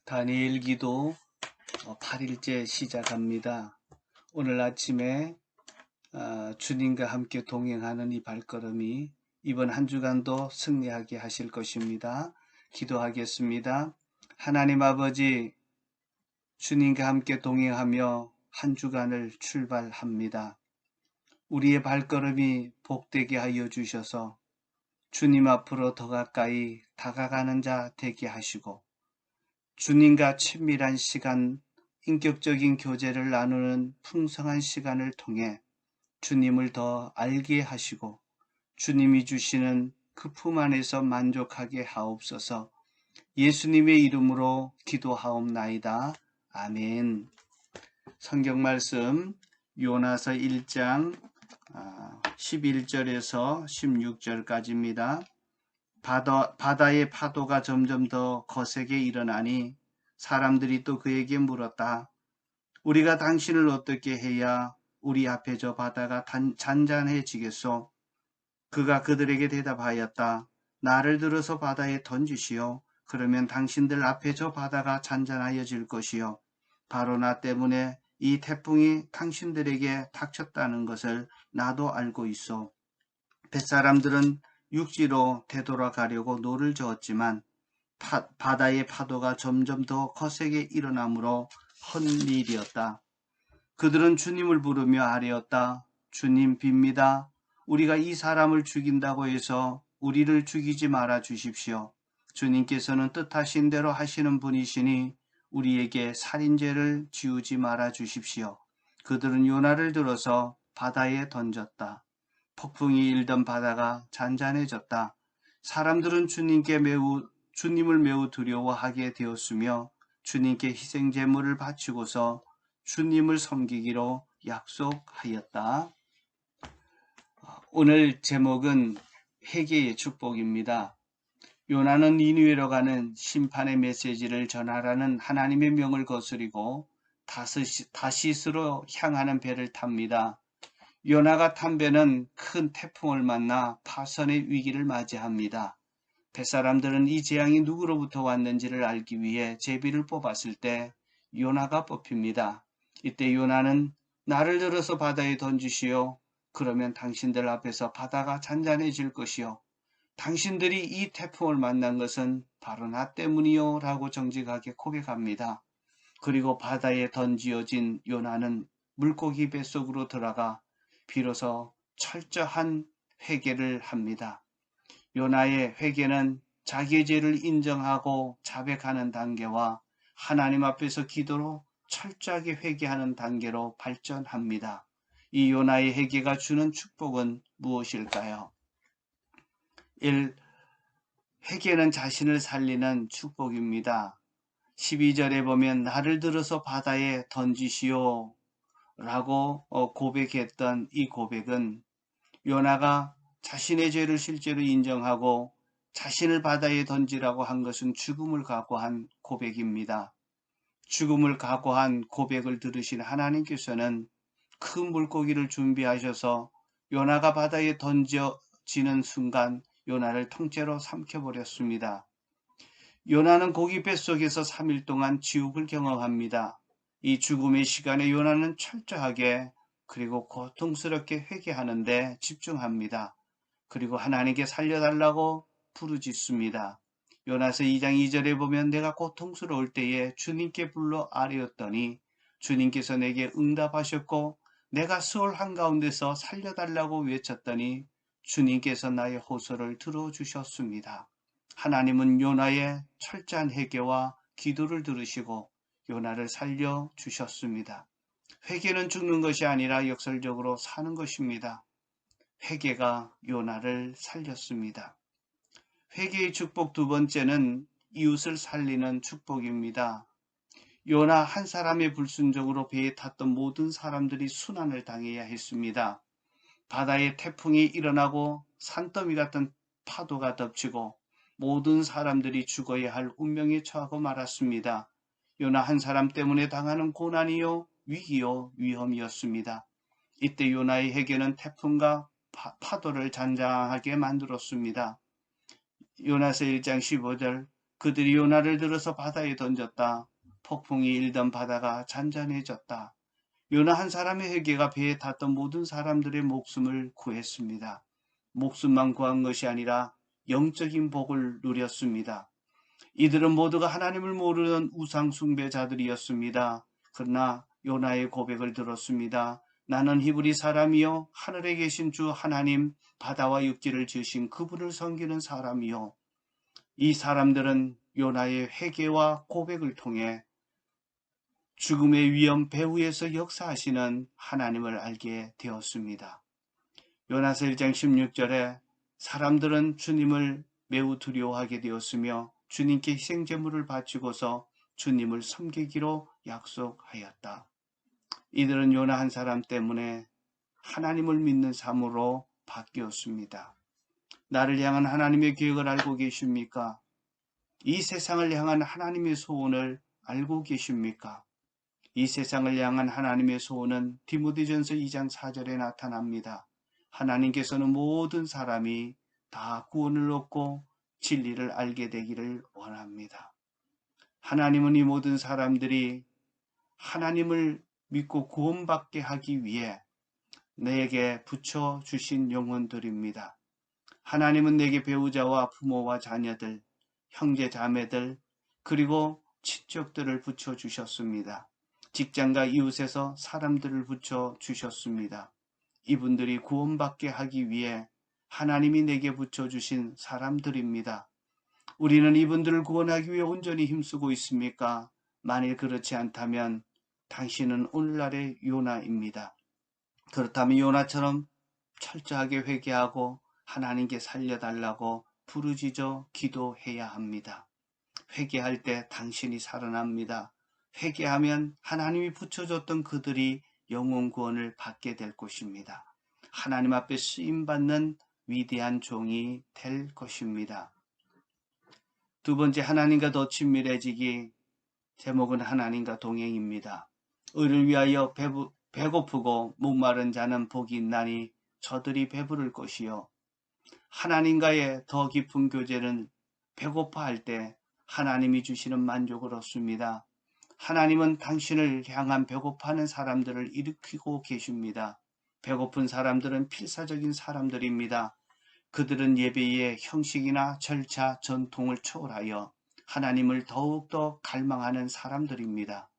다니엘 기도 8일째 시작합니다. 오늘 아침에 주님과 함께 동행하는 이 발걸음이 이번 한 주간도 승리하게 하실 것입니다. 기도하겠습니다. 하나님 아버지, 주님과 함께 동행하며 한 주간을 출발합니다. 우리의 발걸음이 복되게 하여 주셔서 주님 앞으로 더 가까이 다가가는 자 되게 하시고, 주님과 친밀한 시간, 인격적인 교제를 나누는 풍성한 시간을 통해 주님을 더 알게 하시고 주님이 주시는 그 품 안에서 만족하게 하옵소서. 예수님의 이름으로 기도하옵나이다. 아멘. 성경 말씀 요나서 1장 11절에서 16절까지입니다. 바다의 파도가 점점 더 거세게 일어나니 사람들이 또 그에게 물었다. 우리가 당신을 어떻게 해야 우리 앞에 저 바다가 잔잔해지겠소? 그가 그들에게 대답하였다. 나를 들어서 바다에 던지시오. 그러면 당신들 앞에 저 바다가 잔잔하여질 것이요. 바로 나 때문에 이 태풍이 당신들에게 닥쳤다는 것을 나도 알고 있어. 뱃사람들은 육지로 되돌아가려고 노를 저었지만 바다의 파도가 점점 더 거세게 일어나므로 헛일이었다. 그들은 주님을 부르며 아뢰었다. 주님 빕니다. 우리가 이 사람을 죽인다고 해서 우리를 죽이지 말아 주십시오. 주님께서는 뜻하신 대로 하시는 분이시니 우리에게 살인죄를 지우지 말아 주십시오. 그들은 요나를 들어서 바다에 던졌다. 폭풍이 일던 바다가 잔잔해졌다. 사람들은 주님을 매우 두려워하게 되었으며 주님께 희생 제물을 바치고서 주님을 섬기기로 약속하였다. 오늘 제목은 회개의 축복입니다. 요나는 니느웨로 가는 심판의 메시지를 전하라는 하나님의 명을 거스리고 다시스로 향하는 배를 탑니다. 요나가 탄 배는 큰 태풍을 만나 파선의 위기를 맞이합니다. 뱃사람들은 이 재앙이 누구로부터 왔는지를 알기 위해 제비를 뽑았을 때 요나가 뽑힙니다. 이때 요나는 나를 들어서 바다에 던지시오. 그러면 당신들 앞에서 바다가 잔잔해질 것이요. 당신들이 이 태풍을 만난 것은 바로 나 때문이요 라고 정직하게 고백합니다. 그리고 바다에 던지어진 요나는 물고기 뱃속으로 들어가 비로소 철저한 회개를 합니다. 요나의 회개는 자기의 죄를 인정하고 자백하는 단계와 하나님 앞에서 기도로 철저하게 회개하는 단계로 발전합니다. 이 요나의 회개가 주는 축복은 무엇일까요? 1. 회개는 자신을 살리는 축복입니다. 12절에 보면 나를 들어서 바다에 던지시오 라고 고백했던 이 고백은 요나가 자신의 죄를 실제로 인정하고 자신을 바다에 던지라고 한 것은 죽음을 각오한 고백입니다. 죽음을 각오한 고백을 들으신 하나님께서는 큰 물고기를 준비하셔서 요나가 바다에 던져지는 순간 요나를 통째로 삼켜버렸습니다. 요나는 고기 뱃속에서 3일 동안 지옥을 경험합니다. 이 죽음의 시간에 요나는 철저하게 그리고 고통스럽게 회개하는데 집중합니다. 그리고 하나님께 살려달라고 부르짖습니다. 요나서 2장 2절에 보면 내가 고통스러울 때에 주님께 불러 아뢰었더니 주님께서 내게 응답하셨고 내가 수월 한가운데서 살려달라고 외쳤더니 주님께서 나의 호소를 들어주셨습니다. 하나님은 요나의 철저한 회개와 기도를 들으시고 요나를 살려주셨습니다. 회개는 죽는 것이 아니라 역설적으로 사는 것입니다. 회개가 요나를 살렸습니다. 회개의 축복 두 번째는 이웃을 살리는 축복입니다. 요나 한 사람의 불순종으로 배에 탔던 모든 사람들이 순환을 당해야 했습니다. 바다에 태풍이 일어나고 산더미 같은 파도가 덮치고 모든 사람들이 죽어야 할 운명에 처하고 말았습니다. 요나 한 사람 때문에 당하는 고난이요, 위기요, 위험이었습니다. 이때 요나의 회개는 태풍과 파도를 잔잔하게 만들었습니다. 요나서 1장 15절 그들이 요나를 들어서 바다에 던졌다. 폭풍이 일던 바다가 잔잔해졌다. 요나 한 사람의 회개가 배에 탔던 모든 사람들의 목숨을 구했습니다. 목숨만 구한 것이 아니라 영적인 복을 누렸습니다. 이들은 모두가 하나님을 모르는 우상 숭배자들이었습니다. 그러나 요나의 고백을 들었습니다. 나는 히브리 사람이요 하늘에 계신 주 하나님 바다와 육지를 지으신 그분을 섬기는 사람이요. 이 사람들은 요나의 회개와 고백을 통해 죽음의 위험 배후에서 역사하시는 하나님을 알게 되었습니다. 요나서 1장 16절에 사람들은 주님을 매우 두려워하게 되었으며 주님께 희생제물을 바치고서 주님을 섬기기로 약속하였다. 이들은 요나 한 사람 때문에 하나님을 믿는 삶으로 바뀌었습니다. 나를 향한 하나님의 계획을 알고 계십니까? 이 세상을 향한 하나님의 소원을 알고 계십니까? 이 세상을 향한 하나님의 소원은 디모데전서 2장 4절에 나타납니다. 하나님께서는 모든 사람이 다 구원을 얻고 진리를 알게 되기를 원합니다. 하나님은 이 모든 사람들이 하나님을 믿고 구원받게 하기 위해 내게 붙여주신 영혼들입니다. 하나님은 내게 배우자와 부모와 자녀들, 형제 자매들, 그리고 친척들을 붙여주셨습니다. 직장과 이웃에서 사람들을 붙여주셨습니다. 이분들이 구원받게 하기 위해 하나님이 내게 붙여주신 사람들입니다. 우리는 이분들을 구원하기 위해 온전히 힘쓰고 있습니까? 만일 그렇지 않다면 당신은 오늘날의 요나입니다. 그렇다면 요나처럼 철저하게 회개하고 하나님께 살려달라고 부르짖어 기도해야 합니다. 회개할 때 당신이 살아납니다. 회개하면 하나님이 붙여줬던 그들이 영혼 구원을 받게 될 것입니다. 하나님 앞에 쓰임받는 위대한 종이 될 것입니다. 두 번째, 하나님과 더 친밀해지기. 제목은 하나님과 동행입니다. 의를 위하여 배고프고 목마른 자는 복이 있나니 저들이 배부를 것이요. 하나님과의 더 깊은 교제는 배고파할 때 하나님이 주시는 만족을 얻습니다. 하나님은 당신을 향한 배고파하는 사람들을 일으키고 계십니다. 배고픈 사람들은 필사적인 사람들입니다. 그들은 예배의 형식이나 절차, 전통을 초월하여 하나님을 더욱더 갈망하는 사람들입니다.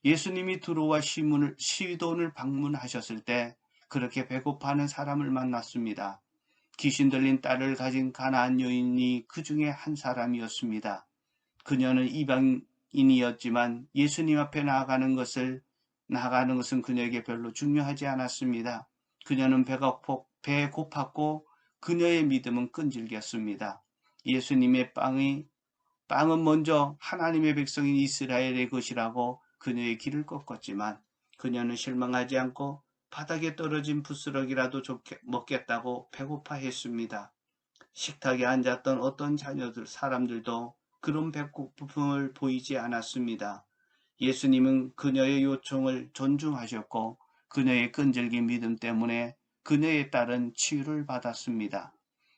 예수님이 두로와 시돈을 방문하셨을 때 그렇게 배고파하는 사람을 만났습니다. 귀신 들린 딸을 가진 가나안 여인이 그 중에 한 사람이었습니다. 그녀는 이방인이었지만 예수님 앞에 나아가는 것은 그녀에게 별로 중요하지 않았습니다. 그녀는 배에 고팠고 그녀의 믿음은 끈질겼습니다. 예수님의 빵은 먼저 하나님의 백성인 이스라엘의 것이라고 그녀의 길을 꺾었지만 그녀는 실망하지 않고 바닥에 떨어진 부스러기라도 먹겠다고 배고파했습니다. 식탁에 앉았던 어떤 사람들도 그런 배고픔을 보이지 않았습니다. 예수님은 그녀의 요청을 존중하셨고 그녀의 끈질긴 믿음 때문에 그녀의 딸은 치유를 받았습니다.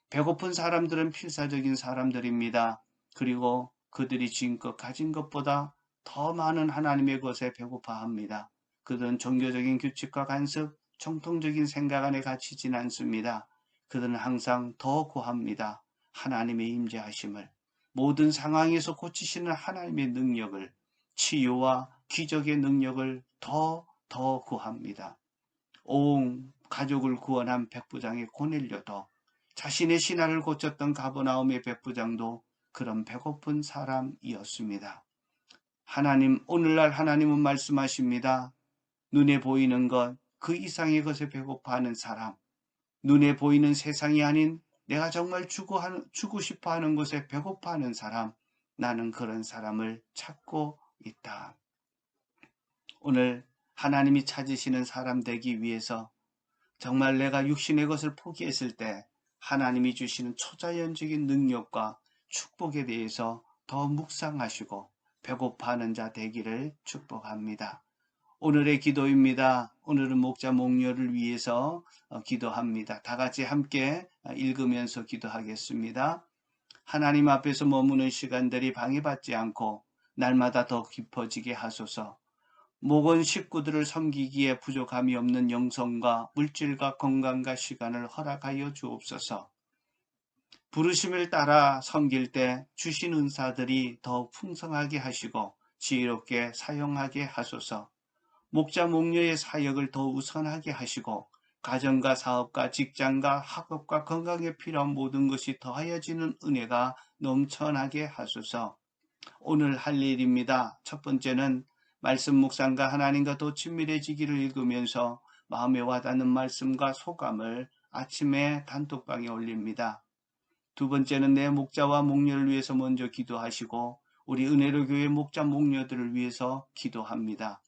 배고픈 사람들은 필사적인 사람들입니다. 그리고 그들이 지금껏 가진 것보다 더 많은 하나님의 것에 배고파합니다. 그들은 종교적인 규칙과 간섭, 정통적인 생각 안에 갇히진 않습니다. 그들은 항상 더 구합니다. 하나님의 임재하심을, 모든 상황에서 고치시는 하나님의 능력을, 치유와 기적의 능력을 더 구합니다. 온 가족을 구원한 백부장의 고넬료도, 자신의 신하를 고쳤던 가버나움의 백부장도 그런 배고픈 사람이었습니다. 오늘날 하나님은 말씀하십니다. 눈에 보이는 것, 그 이상의 것에 배고파하는 사람, 눈에 보이는 세상이 아닌 내가 정말 주고 싶어 하는 것에 배고파하는 사람, 나는 그런 사람을 찾고 있다. 오늘 하나님이 찾으시는 사람 되기 위해서 정말 내가 육신의 것을 포기했을 때 하나님이 주시는 초자연적인 능력과 축복에 대해서 더 묵상하시고 배고파하는 자 되기를 축복합니다. 오늘의 기도입니다. 오늘은 목자 목녀를 위해서 기도합니다. 다 같이 함께 읽으면서 기도하겠습니다. 하나님 앞에서 머무는 시간들이 방해받지 않고 날마다 더 깊어지게 하소서. 목원 식구들을 섬기기에 부족함이 없는 영성과 물질과 건강과 시간을 허락하여 주옵소서. 부르심을 따라 섬길 때 주신 은사들이 더 풍성하게 하시고 지혜롭게 사용하게 하소서. 목자 목녀의 사역을 더 우선하게 하시고 가정과 사업과 직장과 학업과 건강에 필요한 모든 것이 더하여지는 은혜가 넘쳐나게 하소서. 오늘 할 일입니다. 첫 번째는 말씀 묵상과 하나님과 더 친밀해지기를 읽으면서 마음에 와닿는 말씀과 소감을 아침에 단톡방에 올립니다. 두 번째는 내 목자와 목녀를 위해서 먼저 기도하시고 우리 은혜로 교회 목자 목녀들을 위해서 기도합니다.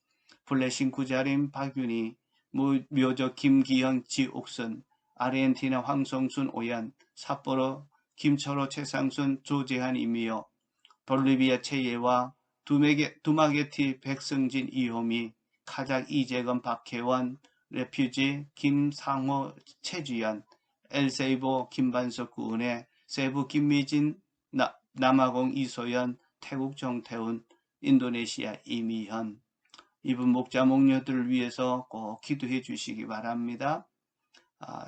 블레싱 구자림 박윤희, 묘적 김기현 지옥선, 아르헨티나 황성순 오연, 삿포로 김철호 최상순 조재한 이미요, 볼리비아 최예와 두마게티 백승진 이호미, 카작 이재건 박혜원, 레퓨지 김상호 최주연, 엘세이보 김반석 구은혜, 세부 김미진 남아공 이소연, 태국 정태훈, 인도네시아 이미현. 이분 목자 목녀들을 위해서 꼭 기도해 주시기 바랍니다.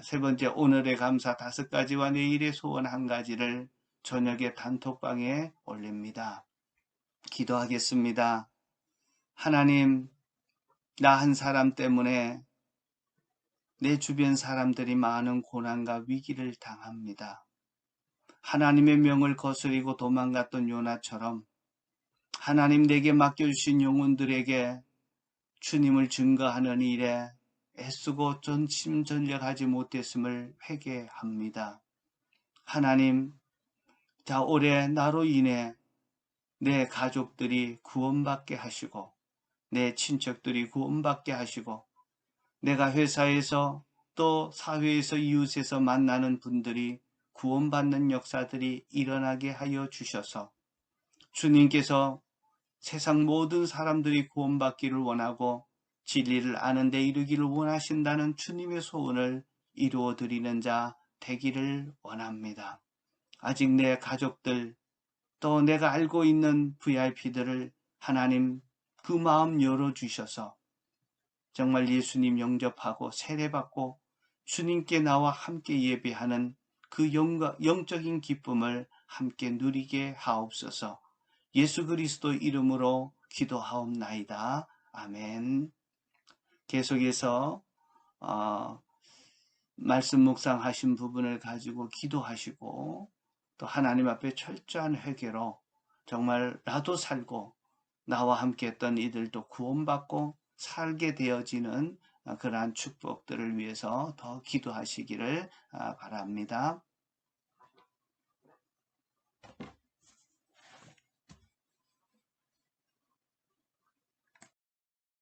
세 번째, 오늘의 감사 5가지와 내일의 소원 1가지를 저녁에 단톡방에 올립니다. 기도하겠습니다. 하나님, 나 한 사람 때문에 내 주변 사람들이 많은 고난과 위기를 당합니다. 하나님의 명을 거스리고 도망갔던 요나처럼 하나님 내게 맡겨주신 영혼들에게 주님을 증거하는 일에 애쓰고 전심전력하지 못했음을 회개합니다. 하나님, 올해 나로 인해 내 가족들이 구원받게 하시고 내 친척들이 구원받게 하시고 내가 회사에서 또 사회에서 이웃에서 만나는 분들이 구원받는 역사들이 일어나게 하여 주셔서 주님께서 세상 모든 사람들이 구원받기를 원하고 진리를 아는 데 이르기를 원하신다는 주님의 소원을 이루어 드리는 자 되기를 원합니다. 아직 내 가족들 또 내가 알고 있는 VIP들을 하나님 그 마음 열어주셔서 정말 예수님 영접하고 세례받고 주님께 나와 함께 예배하는 그 영적인 기쁨을 함께 누리게 하옵소서. 예수 그리스도 이름으로 기도하옵나이다. 아멘. 계속해서 말씀 묵상하신 부분을 가지고 기도하시고 또 하나님 앞에 철저한 회개로 정말 나도 살고 나와 함께 했던 이들도 구원받고 살게 되어지는 그러한 축복들을 위해서 더 기도하시기를 바랍니다.